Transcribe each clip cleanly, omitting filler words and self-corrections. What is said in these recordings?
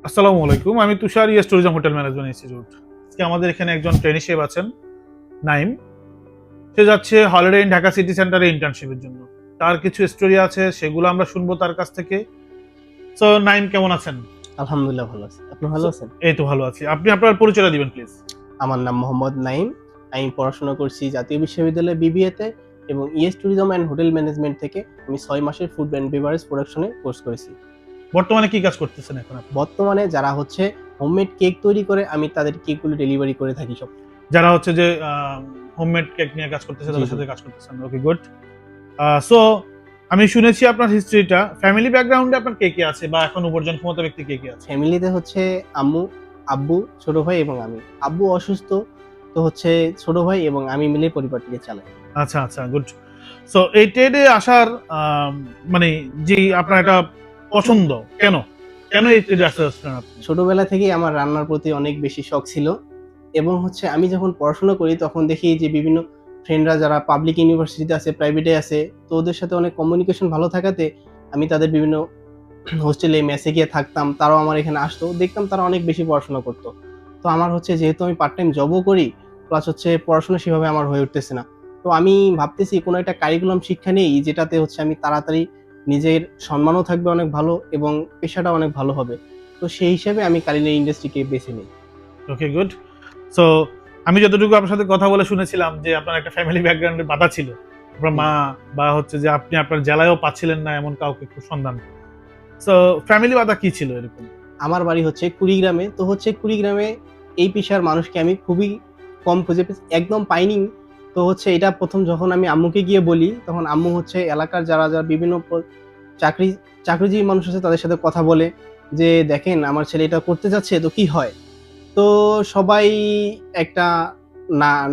আসসালামু আলাইকুম। আমি Tushar yes tourism hotel management institute. আজকে আমাদের এখানে একজন ট্রেনিশিপ আছেন, নাইম। সে যাচ্ছে হলিডে ইন ঢাকা সিটি সেন্টারে ইন্টার্নশিপের জন্য। তার কিছু স্টোরি আছে, সেগুলো আমরা শুনবো তার কাছ থেকে। সো নাইম, কেমন আছেন? আলহামদুলিল্লাহ ভালো আছি। আপনি ভালো আছেন? এই তো ভালো আছি। আপনি আপনার পরিচয়টা দিবেন প্লিজ। আমার নাম মোহাম্মদ নাঈম। আমি পড়াশোনা করছি জাতীয় বিশ্ববিদ্যালয় বিবিএতে এবং ES tourism and hotel management থেকে আমি ৬ মাসের ফুড অ্যান্ড বেভারেজ প্রোডাকশনে কোর্স করেছি। বর্তমানে কি কাজ করতেছেন এখন আপনি? বর্তমানে যারা হচ্ছে হোমমেড কেক তৈরি করে আমি তাদের কেকগুলো ডেলিভারি করে থাকি সব। যারা হচ্ছে যে হোমমেড কেক নিয়ে কাজ করতেছে জি, তাদের জি। সাথে কাজ করতেছেন। ওকে, গুড। সো আমি শুনেছি আপনার হিস্ট্রিটা, ফ্যামিলি ব্যাকগ্রাউন্ডে আপনার কে কে আছে বা এখন উপার্জন ক্ষমতা ব্যক্তি কে কে আছে? ফ্যামিলিতে হচ্ছে আম্মু, আব্বু, ছোট ভাই এবং আমি। আব্বু অসুস্থ, তো হচ্ছে ছোট ভাই এবং আমি মিলে পরিবারটিকে চালাই। আচ্ছা আচ্ছা, গুড। সো এই ট্রেডে আসার মানে যে আপনার একটা পছন্দ, কেন কেন এই ট্রেডে আসতে যাচ্ছিলেন আপনি? ছোটবেলা থেকেই আমার রান্নার প্রতি অনেক বেশি শখ ছিল এবং হচ্ছে আমি যখন পড়াশোনা করি তখন দেখি যে বিভিন্ন ফ্রেন্ডরা যারা পাবলিক ইউনিভার্সিটিতে আছে, প্রাইভেটে আছে, তো ওদের সাথে অনেক কমিউনিকেশন ভালো থাকাতে আমি তাদের বিভিন্ন হোস্টেলে, মেসে গিয়ে থাকতাম। তারাও আমার এখানে আসতো। দেখতাম তারা অনেক বেশি পড়াশোনা করতো। তো আমার হচ্ছে যেহেতু আমি পার্ট টাইম জবও করি, প্লাস হচ্ছে পড়াশোনা সেভাবে আমার হয়ে উঠতেছে না। তো আমি ভাবতেছি কোনো একটা কারিকুলাম শিক্ষা নেই যেটাতে হচ্ছে আমি তাড়াতাড়ি নিজের সম্মানও থাকবে অনেক ভালো এবং পেশাটাও অনেক ভালো হবে। তো সেই হিসাবে আমি কুলিনারি ইন্ডাস্ট্রিকে বেছে নিই। ওকে, গুড। সো আমি যতটুকু আপনার সাথে কথা বলে শুনেছিলাম যে আপনার একটা ফ্যামিলি ব্যাকগ্রাউন্ডে বাধা ছিল, আপনার মা বা হচ্ছে যে আপনি আপনার জেলায়ও পাচ্ছিলেন না এমন কাউকে খুব সন্ধান। সো ফ্যামিলি বাধা কি ছিল এরকম? আমার বাড়ি হচ্ছে কুড়িগ্রামে। তো হচ্ছে কুড়িগ্রামে এই পেশার মানুষকে আমি খুবই কম খুঁজে পেয়েছি। একদম পাইনি। তো হচ্ছে এটা ১ম যখন আমি আম্মুকে গিয়ে বলি, তখন আম্মু হচ্ছে এলাকার যারা বিভিন্ন চাকরি চাকরিজীবী মানুষ আছে তাদের সাথে কথা বলে যে, "দেখেন আমার ছেলে এটা করতে যাচ্ছে তো কি হয়?" তো সবাই একটা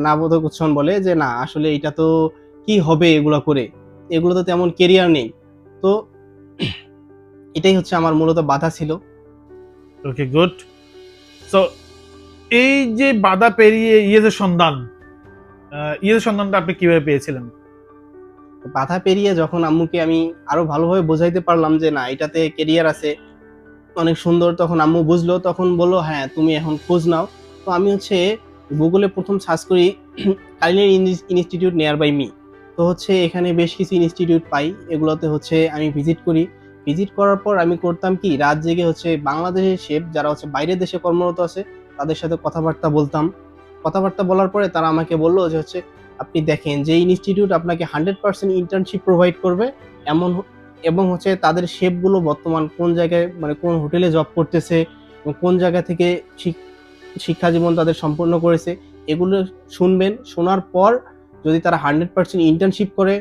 না বোধক উচ্চারণ বলে যে, "না আসলে এটা তো কি হবে এগুলা করে? এগুলো তো তেমন কেরিয়ার নেই।" তো এটাই হচ্ছে আমার মূলত বাধা ছিল। ওকে, গুড। সো এই যে বাধা পেরিয়ে ইয়ের সন্ধানটা আপনি কিভাবে পেয়েছিলেন? বাধা পেরিয়ে যখন আম্মুকে আমি আরো ভালোভাবে বোঝাইতে পারলাম যে না এটাতে কেরিয়ার আছে, অনেক সুন্দর, তখন আম্মু বুঝলো। তখন বলল, "হ্যাঁ, তুমি এখন খোঁজ নাও।" তো আমি হচ্ছে গুগলে ১ম সার্চ করি culinary institute nearby me. তো হচ্ছে এখানে বেশ কিছু ইনস্টিটিউট পাই। এগুলোতে হচ্ছে আমি ভিজিট করি। ভিজিট করার পর আমি করতাম কি রাত জেগে হচ্ছে বাংলাদেশের শেফ যারা হচ্ছে বাইরের দেশে কর্মরত আছে তাদের সাথে কথাবার্তা বলতাম। কথাবার্তা বলার পরে তারা আমাকে বলল যে হচ্ছে, "আপনি দেখেন যে ইনস্টিটিউট আপনাকে 100% ইন্টার্নশিপ প্রোভাইড করবে এমন এবং হচ্ছে তাদের শেফগুলো বর্তমান কোন জায়গায় মানে কোন হোটেলে জব করতেছে এবং কোন জায়গা থেকে শিক্ষা জীবন তাদের সম্পন্ন করেছে এগুলো শুনবেন। শোনার পর যদি তারা 100% ইন্টার্নশিপ করে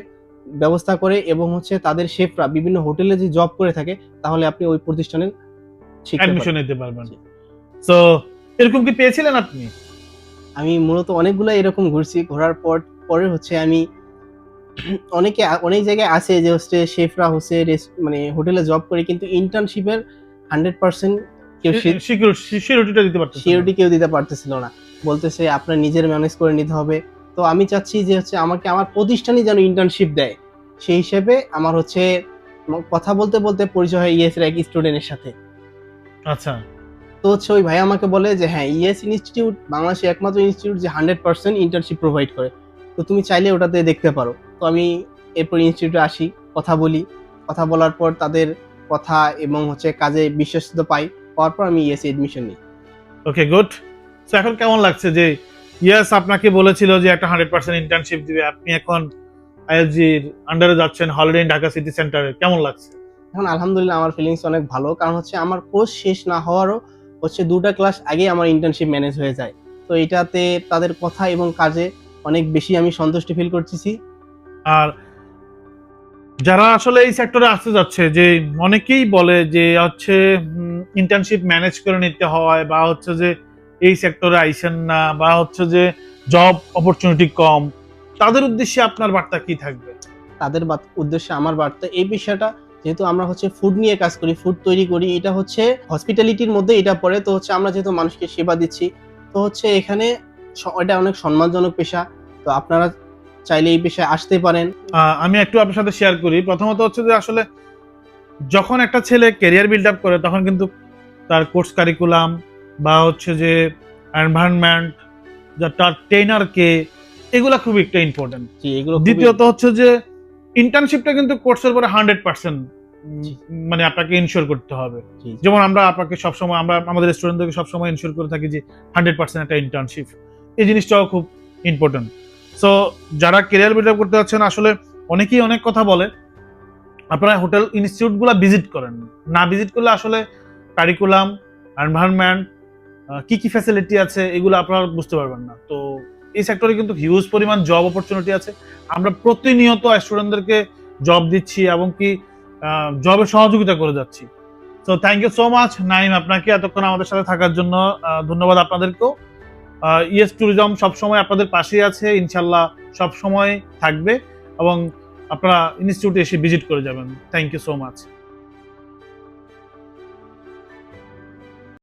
ব্যবস্থা করে এবং হচ্ছে তাদের শেফরা বিভিন্ন হোটেলে যে জব করে থাকে তাহলে আপনি ওই প্রতিষ্ঠানে শিখতে অ্যাডমিশন পারবেন।" নিতে পারবেন। জি। সো এরকম কি পেয়েছিলেন আপনি? আমি মূলত অনেকগুলা এরকম ঘুরছি। ঘোরার পরে হচ্ছে আমি অনেক জায়গায় আছে যে হচ্ছে শেফরা হচ্ছে মানে হোটেলে জব করে কিন্তু ইন্টার্নশিপের 100% কেউ সিকিউরিটিটা দিতে পারতেছেন না। সিওরিটি কেউ দিতে পারতেছিল না। বলতেছে আপনার নিজের ম্যানেজ করে নিতে হবে। তো আমি চাচ্ছি যে হচ্ছে আমাকে আমার প্রতিষ্ঠানই যেন ইন্টার্নশিপ দেয়। সেই হিসেবে আমার হচ্ছে কথা বলতে পরিচয় হয় ইএস এর এক স্টুডেন্টের সাথে। আচ্ছা। তো হচ্ছে ওই ভাই আমাকে বলে যে হ্যাঁ, ইএস ইনস্টিটিউট বাংলাদেশের একমাত্র ইনস্টিটিউট যে 100% ইন্টার্নশিপ প্রোভাইড করে। তো তুমি চাইলে ওটাতে দেখতে পারো। তো আমি এরপর ইনস্টিটিউটে আসি, কথা বলি। কথা বলার পর তাদের কথা এবং হচ্ছে কাজে বিশ্বস্ততা পাই। পাওয়ার পর আমি ইএস এ এডমিশন নিই। ওকে, গুড। সো এখন কেমন লাগছে যে ইয়েস আপনাকে বলেছিল যে একটা 100% ইন্টার্নশিপ দিবে, আপনি এখন আইএলজির আন্ডারে যাচ্ছেন হলিডে ইন ঢাকা সিটি সেন্টারে, কেমন লাগছে? এখন আলহামদুলিল্লাহ আমার ফিলিংস অনেক ভালো। কারণ হচ্ছে আমার কোর্স শেষ না হওয়ারও হচ্ছে ২ টা ক্লাস আগেই আমার ইন্টার্নশিপ ম্যানেজ হয়ে যায়। তো এটাতে তাদের কথা এবং কাজে অনেক বেশি আমি সন্তুষ্টি ফিল করতেছি। আর যারা আসলে এই সেক্টরে আসতে যাচ্ছে, যে অনেকেই বলে যে হচ্ছে ইন্টার্নশিপ ম্যানেজ করে নিতে হয় বা হচ্ছে যে এই সেক্টরে আইসেন না বা হচ্ছে যে জব অপরচুনিটি কম, তাদের উদ্দেশ্যে আপনার বার্তা কি থাকবে? তাদের উদ্দেশ্যে আমার বার্তা এই বিষয়টা যেহেতু আমরা হচ্ছে ফুড নিয়ে কাজ করি, ফুড তৈরি করি, এটা হচ্ছে হসপিটালিটির মধ্যে এটা পড়ে। তো হচ্ছে আমরা যেহেতু মানুষকে সেবা দিচ্ছি, তো হচ্ছে এখানে এটা অনেক সম্মানজনক পেশা। তো আপনারা চাইলে এই পেশায় আসতে পারেন। আমি একটু আপনার সাথে শেয়ার করি। প্রথমত হচ্ছে যে আসলে যখন একটা ছেলে ক্যারিয়ার বিল্ড আপ করে তখন কিন্তু তার কোর্স কারিকুলাম বা হচ্ছে যে এনভায়রনমেন্ট, তার ট্রেনার কে, এগুলা খুব একটা ইম্পর্টেন্ট। জি, এগুলো দ্বিতীয়ত হচ্ছে যে ইন্টার্নশিপটা কিন্তু কোর্সের পরে 100% জি। মানে আপনাকে ইনশিওর করতে হবে। জি, যেমন আমরা আপনাকে সবসময়, আমরা আমাদের স্টুডেন্টদেরকে সবসময় ইনশিওর করে থাকি যে 100% একটা ইন্টার্নশিপ, এই জিনিসটাও খুব ইম্পর্টেন্ট। সো যারা ক্যারিয়ার বিল্ড আপ করতে যাচ্ছেন, আসলে অনেকেই অনেক কথা বলে, আপনারা হোটেল ইনস্টিটিউট গুলা ভিজিট করেন, না ভিজিট করলে আসলে কারিকুলাম, এনভায়রনমেন্ট, কি কি ফ্যাসিলিটি আছে এগুলো আপনারা বুঝতে পারবেন না। তো এই সেক্টরে কিন্তু হিউজ পরিমাণ জব অপরচুনিটি আছে। আমরা প্রতিনিয়ত স্টুডেন্টদেরকে জব দিচ্ছি এবং কি জবে সহযোগিতা করে যাচ্ছি। So thank you so much Naim, আপনাকে এতক্ষণ আমাদের সাথে থাকার জন্য ধন্যবাদ আপনাদেরকেও। ইয়েস ট্যুরিজম সবসময় আপনাদের পাশেই আছে, ইনশাল্লাহ সবসময় থাকবে এবং আপনারা ইনস্টিটিউটে এসে ভিজিট করে যাবেন। Thank you so much.